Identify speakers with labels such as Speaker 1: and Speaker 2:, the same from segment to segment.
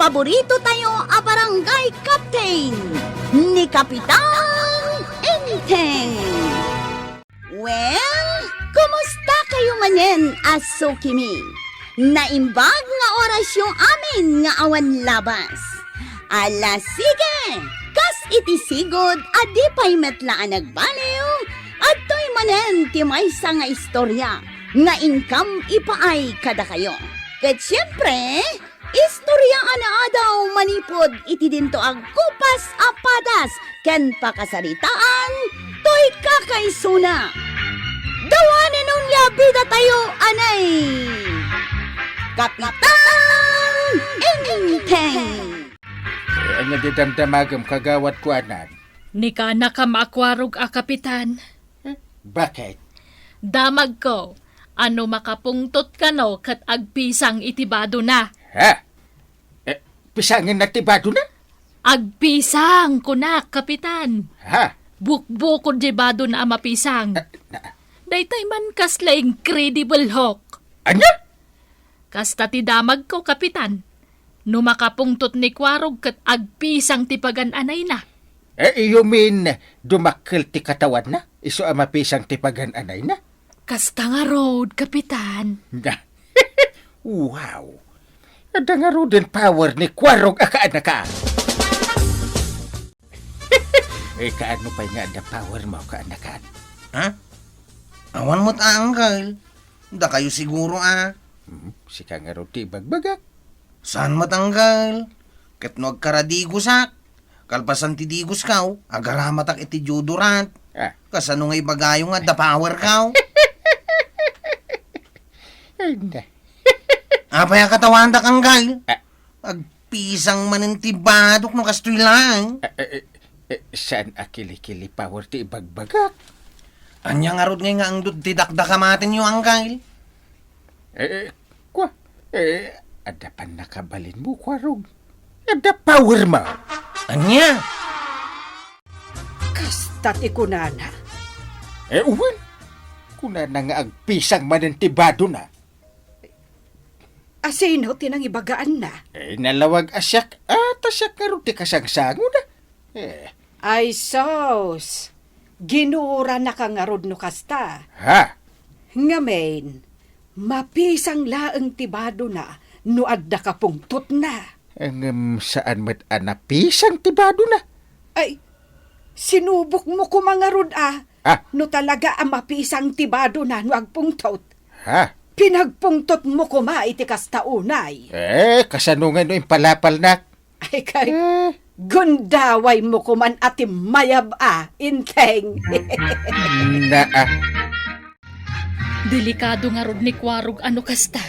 Speaker 1: paborito tayo a barangay captain ni Kapitan Enteng. Well, kumusta kayo manen, Asukimi? Naimbag nga orasyon amin nga awan labas. Ala sige, kas itisigod adi pa'y metlaan nagbaliw at to'y manen ti maysa nga istorya nga income ipaay kada kayo. Ket siyempre, istorya ana daw manipod iti dinto ag kupas apadas ken pakasaritaan to'y kakaisuna. Dawanin nung yabida tayo anay Kapitan Enteng.
Speaker 2: Ang nadidamdamagam kagawat ko anak.
Speaker 3: Ni ka nakamaakwárog a kapitan.
Speaker 2: Bakit?
Speaker 3: Damag ko, ano makapungtot ka no kat agpisang itibado na.
Speaker 2: Ha? Pisangin na tibado na?
Speaker 3: Agpisang ko na, kapitan.
Speaker 2: Ha?
Speaker 3: Bukbukod jibado na mapisang. Daytay man kasla incredible hawk.
Speaker 2: Ano?
Speaker 3: Kasta ti damag ko, kapitan. No makapungtot ni kwarog kat agpisang tipagan anay na.
Speaker 2: You mean, dumakil ti katawan na? Iso ang mapisang tipagan anay na?
Speaker 3: Kasta nga road, kapitan.
Speaker 2: Wow! Ada nga ro din power ni Kwarog akaana ka. Kaano pa nga ada power mo kaana ka?
Speaker 4: Ha? Awan mo't anggal. Da kayo siguro
Speaker 2: Sika nga ro ti bagbagak.
Speaker 4: Saan matanggal? Ket no agkaradigosak. Kalpasan ti digos kaw, agaramatak iti deodorant. Kasano nga ibagayo nga da power kaw? Apay katawan da kanggal. Agpisang manintibadok no kastoy lang.
Speaker 2: Saan akili-kili power ti bagbagak?
Speaker 4: Anya nga rod nga ang didakdakamatin yung anggal.
Speaker 2: Ada pa nakabalin mo, Kwarog. Ada power mo.
Speaker 4: Anya?
Speaker 5: Kastat ikunana.
Speaker 2: Uwan. Kunana nga agpisang manintibado na.
Speaker 5: Asino tinang ibagaan na.
Speaker 2: Nalawag asyak at asyak nga rin ti kasangsango na.
Speaker 5: Ay sos. Ginuura na ka nga rod no kasta.
Speaker 2: Ha?
Speaker 5: Ngamen, mapisang laeng tibado na no adda ka pungtot na.
Speaker 2: Saan mat anapisang tibado na?
Speaker 5: Ay, sinubok mo ko mga rod
Speaker 2: Ha?
Speaker 5: no talaga ang mapisang tibado na no agpungtot.
Speaker 2: Ha?
Speaker 5: Pinagpungtot mo ko iti kasta unay.
Speaker 2: Kasanungan no yung palapal na.
Speaker 5: Ay kay, gundaway mo ko man ati mayab inteng.
Speaker 3: Delikado nga rod ni kwarog ano kasta.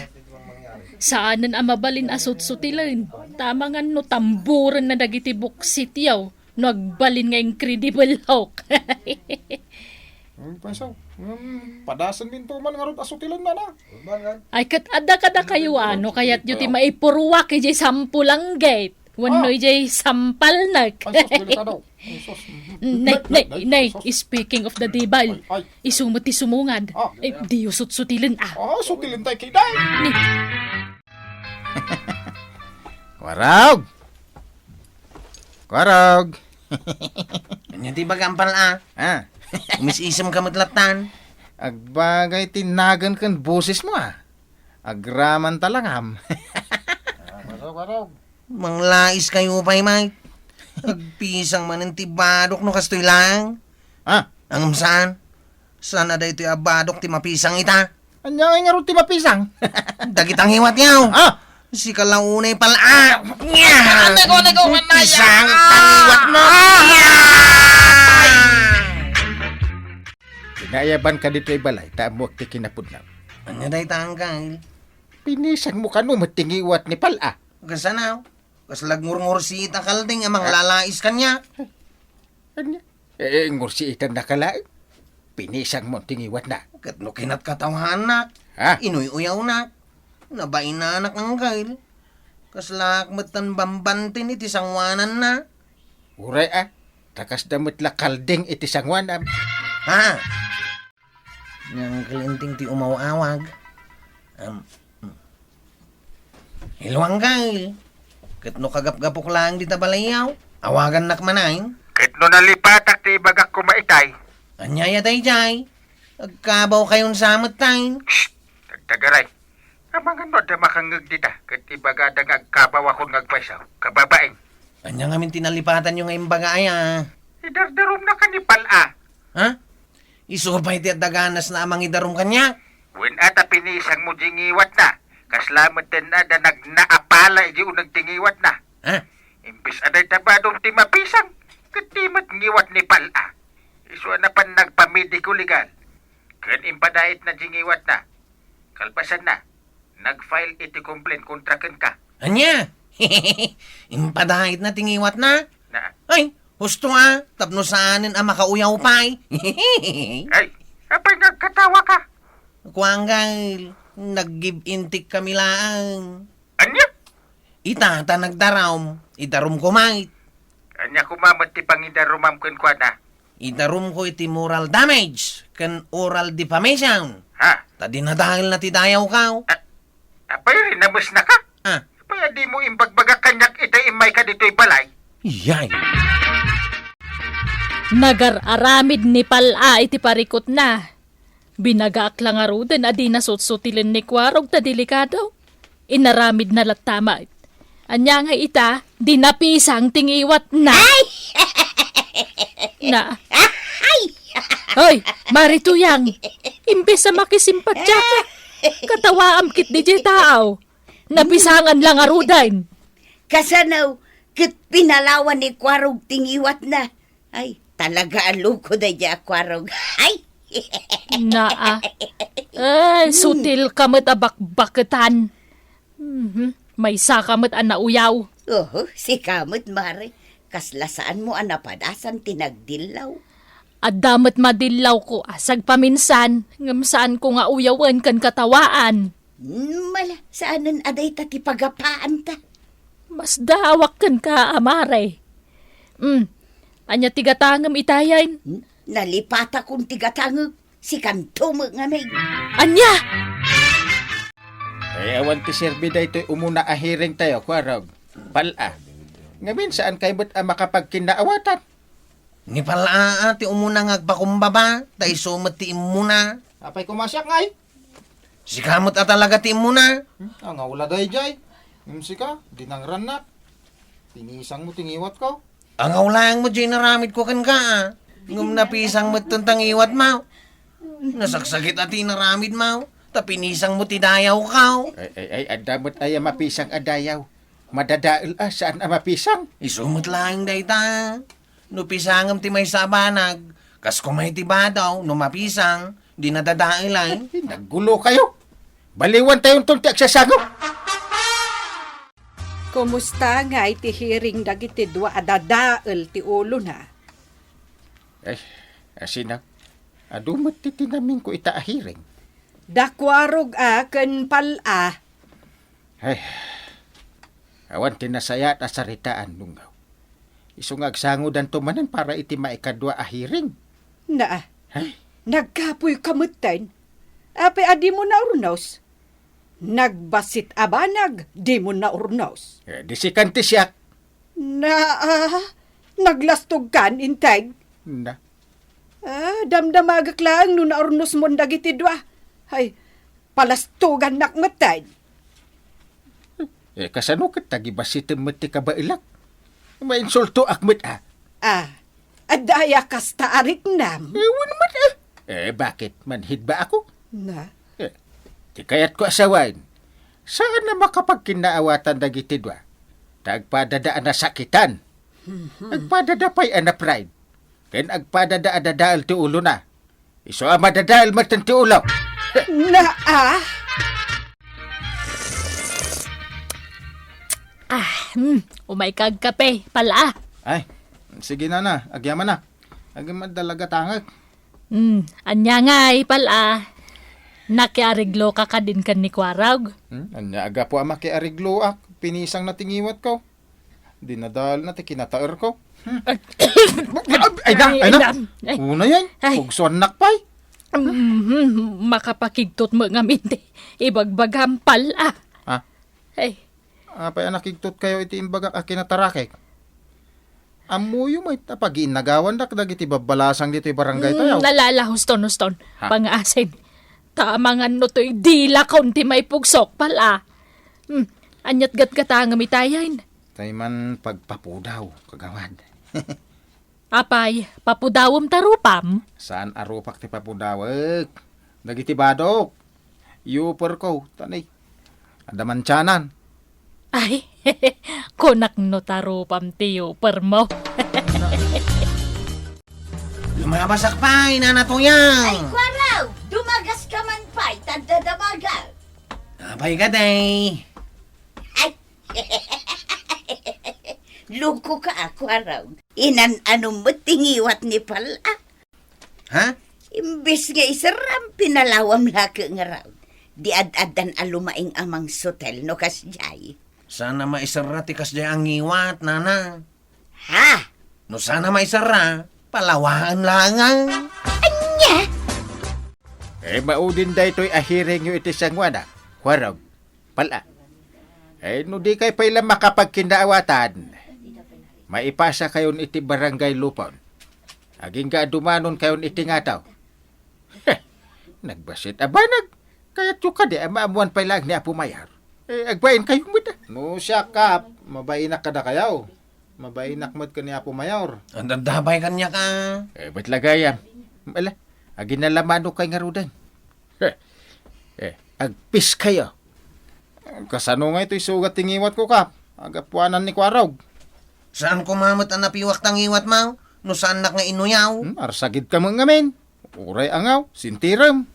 Speaker 3: Saanan ang mabalin asot-sutilan. Tama nga no tamburan na dagiti buksit yaw. No agbalin nga incredible hawk.
Speaker 6: Pasaw, padasan minto man nga ron asutilan na na.
Speaker 3: Ay kat ada kayo ano kayat yuti maipurwa kay jay sampulang gate. Wanoy jay sampal nag.
Speaker 6: Ay, sos, delikado. Ay, sos.
Speaker 3: Nay, speaking of the dibal, isumot ti sumungad.
Speaker 6: Ah.
Speaker 3: Di usut-sutilin
Speaker 6: Sutilin tayo kay Day.
Speaker 3: Ni,
Speaker 2: Kwarog! Kwarog!
Speaker 4: Anya ti bagampal Umis-isam ka matlatan.
Speaker 2: Agbagay tinagan kan boses mo Agraman talangam.
Speaker 6: Kwarog.
Speaker 4: Manglais kayo pa'y may. Agpisang manintibadok no kastoy lang. Ang saan? Saan na da ito'y abadok ti mapisang ita?
Speaker 2: Anya nga ro ti mapisang?
Speaker 4: Dagitang hiwat yaw. Si kalaunay pala. Pisang taniwat mo.
Speaker 2: Inayaban ka dito'y balay, tamuak ti kinapudlaw.
Speaker 4: Ano day tanggal?
Speaker 2: Pinisan mo ka no, matingiwat ni pala.
Speaker 4: Kasanaw? Kaslagmurngur si ita kalding amang lalais kanya.
Speaker 2: Anya? Ngursi itan nakalain. Pinisang mo tingiwat na.
Speaker 4: Katno kinat katawahan nak. Inuy-uyaw nak. Nabain na anak ng gail. Kaslak matan bambantin iti sangwanan na.
Speaker 2: Uray takas damit la kalding iti sangwanam.
Speaker 4: Nang kalinting ti umawawag. Hilwang gail. Kat no kagap-gapok lang di tabalayaw. Awagan nak manay.
Speaker 2: Kahit no nalipatak ti ibagak ko maitay.
Speaker 4: Anyaya tay jay. Agkabaw kayon samot tayo.
Speaker 2: Shh! Tagtagaray. Amang ano da makangag dita. Kahit ibaga da ngagkabaw akong ngagpaisaw. Kababaeng.
Speaker 4: Anya nga min tinalipatan yung ngayong bagaya.
Speaker 2: Idardarom na kanipal
Speaker 4: Ha? Isupay ti at daganas na amang idarom kanya.
Speaker 2: When ata pinisang mo jingiwat na. Kaslamaten na da nagnaapala iji unang tingiwat na.
Speaker 4: Ha?
Speaker 2: Imbis aday tabadong ti mapisang. Katimat ngiwat ni pala. Iso na pan nagpamediko legal. Kan impadait na jingiwat na. Kalpasan na. Nag-file iti complaint kontra ken ka.
Speaker 4: Anya? Impadahit na tingiwat na.
Speaker 2: Na,
Speaker 4: Ay, husto tapno saanin ang makauyaw pa'y.
Speaker 2: ay, apay nagkatawa ka.
Speaker 4: Kuanggal, nag-give intik kami lang.
Speaker 2: Anya?
Speaker 4: Ita, ta nagdaram, itarum ko mait.
Speaker 2: Anya kumamat ti pangidarumam ken kwa na.
Speaker 4: Itarum ko iti moral damage, kan oral defamation.
Speaker 2: Ha?
Speaker 4: Tadi na dahil na ti dayaw ka.
Speaker 2: Apay rin namas na ka.
Speaker 4: Ah,
Speaker 2: Apay di mo imbagbaga kanyak ita imay ka dito'y balay.
Speaker 4: yay.
Speaker 3: Nagar-aramid ni pala iti parikot na. Binagaak lang arudan adi nasutsutilin ni Kwarog ta delikado. Inaramid na latama. Anya nga ita, dinapisang tingiwat na. Na. Hoy, marituyang. Imbes sa makisimpatya ka. Katawaam kit di tao. Napisangan lang arudan.
Speaker 1: Kasanaw, kit pinalawan ni Kwarog tingiwat na. Ay, talaga aluko na niya, Kwarog. Ay!
Speaker 3: Naa. Ay, sutil kamot abakbaketan. May sakamot an nauyaw.
Speaker 1: Oo, si Kamot, Mare. Kaslasaan mo ang napadasan tinagdilaw.
Speaker 3: At damat madilaw ko asag paminsan. Ngam saan ko nga uyawan kan katawaan.
Speaker 1: Mala, saanan aday tati pagapaan ta?
Speaker 3: Mas dawak kan ka, amare. Anya tigatangam itayan.
Speaker 1: Nalipata kong tigatangag, si Kantumo nga may.
Speaker 3: Anya!
Speaker 2: Ay, awan ti serbida ito'y umuna ahiring tayo, Kwarog. Pala. Ngamin saan kayo ba't makapagkinaawatan?
Speaker 4: Ni pala ti umuna ngagpakumbaba, tay sumat ti imuna.
Speaker 6: Apay kumasyak ngay.
Speaker 4: Si kamot at talaga ti imuna.
Speaker 6: Ang awla day jay. Sika, dinangran na. Tinisang mo tingiwat ko.
Speaker 4: Ang aulang mo, Jay, naramid ko kan ka. Ngum napisang mo tuntang iwat mo. Nasaksakit at naramid mo. Tapinisang mo ti dayaw ka.
Speaker 2: Ay, adamot ay mapisang adayaw. Madadail saan ang mapisang?
Speaker 4: Isumot lang day ta. No pisangam ti may sabanag. Kas kumay ti badaw, no mapisang, di nadadail ay.
Speaker 2: Naggulo kayo. Baliwan tayong tunti agsasagop.
Speaker 5: Kumusta nga iti hearing dagiti dua adadael ti ulo na?
Speaker 2: Ay, asinag. Adumot ti tinamin ko ita ahiring.
Speaker 5: Dakwarog ken pala.
Speaker 2: Ay, awan tinasayat at saritaan lunggaw. Isungag sangudan tumanan para iti maikadwa ahiring.
Speaker 5: Na,
Speaker 2: Ay,
Speaker 5: nagkapoy kamutan. Ape adi mo na urnos. Nagbasit abanag, di mo na urnos.
Speaker 2: disikanti siya.
Speaker 5: Na, naglastog kan integ.
Speaker 2: Na,
Speaker 5: Damdamagak lang no na urnos mo dagiti dua. Ay, palastugan nakmatay.
Speaker 2: kasano ka tagibasitin mo ti kabailak? Mainsulto akmet
Speaker 5: Adaya kasta arik nam.
Speaker 2: Ewan naman bakit? Manhid ba ako?
Speaker 5: Na,
Speaker 2: Di kayat ko asawain. Saan na makapagkinaawatan dagiti dwa? Tagpadadaan na sakitan. Agpadadapay na pride. Ken agpadadaadadaal ti ulo na. Iso madadaal matan ti ulo.
Speaker 5: na,
Speaker 3: Umay kag kape, pala.
Speaker 6: Ay, sige na. Agyaman na. Agyaman dalaga tangag.
Speaker 3: Anya nga pala. Nakiariglo ka ka din kan ni Kwarog.
Speaker 6: Anya aga po ama kay arigloak. Pinisang natingiwat ko. Dinadal na ti kinataer ko. Ay na.
Speaker 3: Ay,
Speaker 6: Una yan.
Speaker 3: Ay.
Speaker 6: Hugsuan nakpay.
Speaker 3: makapakigtot mo nga minti. Ibagbagam pala.
Speaker 6: Ha?
Speaker 3: Ay,
Speaker 6: Apay nakigtot kayo iti imbagak a kinatarakek. Amuyo may tapagin nagawan dak dagiti babalasang dito barangay tayo.
Speaker 3: Nalala huston.
Speaker 2: Ha?
Speaker 3: Pangasin. Tamangan no to'y dila kaunti may pugsok pala. Anyat gat-gatang amitayan.
Speaker 2: Tay man pagpapudaw, kagawad.
Speaker 3: Apay, papudawom tarupam.
Speaker 2: Saan arupak ti papudawag? Dagiti badok. Yuper ko, tanay. Adaman tiyanan.
Speaker 3: Ay, kunak no tarupam tiyo permo.
Speaker 4: Lumabasak pa, inanatuyang.
Speaker 1: Ay, kwaraw! Dumagas ka man pa'y tandadamagal.
Speaker 4: Apay ka, day.
Speaker 1: Ay, luko ka ako araw. Inan-anong mo tingiwat ni pala.
Speaker 4: Ha?
Speaker 1: Imbis nga isaram, pinalawam laki nga raw. Di ad-adan alumaing amang sotel no kasjay.
Speaker 4: Sana maisara ti kasday ang ngiwat, nana.
Speaker 1: Ha?
Speaker 4: No sana maisara, palawaan langang.
Speaker 1: Anya?
Speaker 2: Maudin da ito'y ahiring yung iti sangwana. Warog, pala. No di kayo pala makapagkindaawatan. Maipasa kayon iti barangay lupon. Aging ka dumanon kayon iti ngataw. Nagbasit abanag. Kaya tsuka di, maamuan pa lang ni Apo Mayar. Agbayin kayo mo da.
Speaker 6: No siya kap, mabainak ka da kayaw. Mabainak mo't ka ni Apo Mayor.
Speaker 4: Ang dadabay kanya ka.
Speaker 2: Ba't lagayam? Mala, agin nalamano kay nga rudan. Agpis kayo.
Speaker 6: Kasano nga ito'y sugat tingiwat ko kap. Agapuanan ni Kwarog.
Speaker 4: Saan kumamot ang napiwak tang iwat mo? No saan nak nga inuyaw?
Speaker 6: Arsagid ka mga ngamin. Uray angaw, sintiram.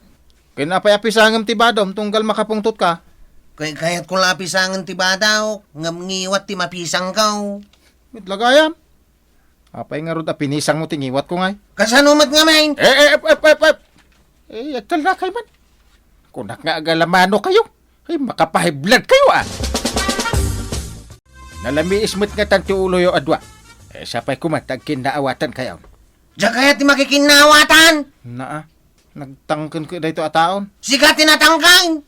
Speaker 6: Kinapayapis tibadom tunggal makapungtot ka.
Speaker 4: Kaya't ko lapisangan ti badaw, ngam ngiwat ti mapisang kaw.
Speaker 6: Mitlagayam. Apay nga ron pinisang mo tingiwat ko ngay.
Speaker 4: Kasanumat nga main?
Speaker 2: Agtal na kayo man. Kunak nga agalamano kayo. Makapahiblag kayo Nalamiis mo't nga tanti ulo yung adwa. Sapay kumatag kinaawatan kayo.
Speaker 4: Diyan kaya ti makikinawatan?
Speaker 6: Naa, nagtangkan ko dito ataon.
Speaker 4: Sika tinatangkang!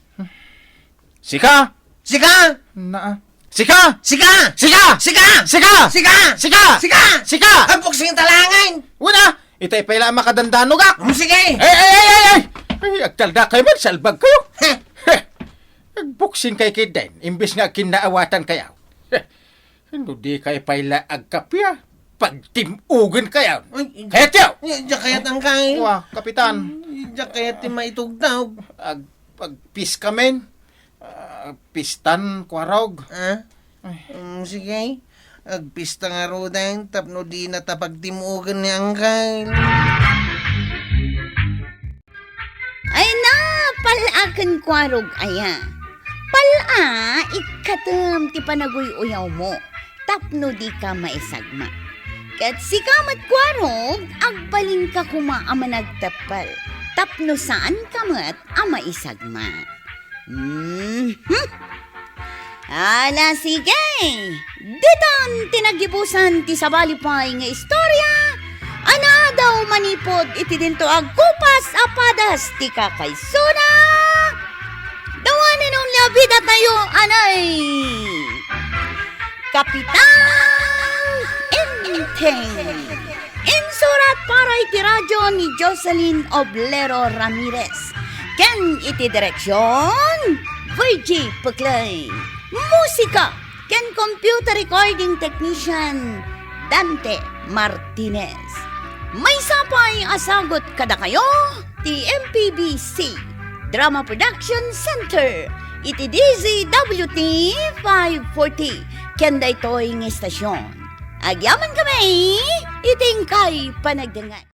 Speaker 2: Sika!
Speaker 4: Sika!
Speaker 6: Naa.
Speaker 2: Sika!
Speaker 4: Sika!
Speaker 2: Sika!
Speaker 4: Sika!
Speaker 2: Sika!
Speaker 4: Sika!
Speaker 2: Sika!
Speaker 4: Sika!
Speaker 2: Sika!
Speaker 4: Ang puksing talangan!
Speaker 2: Wala! Itay pala makadandano ka!
Speaker 4: Sige!
Speaker 2: Ay! Agtal na kayo man, salbag kayo!
Speaker 4: Heh.
Speaker 2: Agbuksing kay kidain, imbis nga kinaawatan kayo. Ano di kayo pala agkapya? Pagtimugan kayo! Kaya tiyo!
Speaker 4: Diyan kaya tangkang.
Speaker 6: Wah, kapitan.
Speaker 4: Diyan kaya ti maitugdaw.
Speaker 6: Pagpis kamen. Pistan, Kwarog.
Speaker 4: Ah? Sige. Agpista nga rodan, tapno di na tapagtimugan ni Angkal.
Speaker 1: Ay na, palakan kwarog aya. Pala, ikatam ti panaguy-uyaw mo. Tapno di ka maisagma. Kat si kamat kwarog, agbalin ka kuma ama nagtapal. Tapno saan kamat ama isagma. Ala sige, ditan tinagibusan ti sabalipay nga istorya. Ana daw manipod iti dinto agkupas apadas ti kakaysuna. Dawanin nung labida tayo, anay. Kapitan Inteng. Insurat para iti radyo ni Jocelyn Oblero Ramirez. Ken iti direksyon, VG Puklay. Musika, ken computer recording technician, Dante Martinez. May sapay asagot kada kayo, ti MPBC Drama Production Center. Iti DZWT 540, ken daytoy ng estasyon. Agyaman kami, iting kay panagdangan.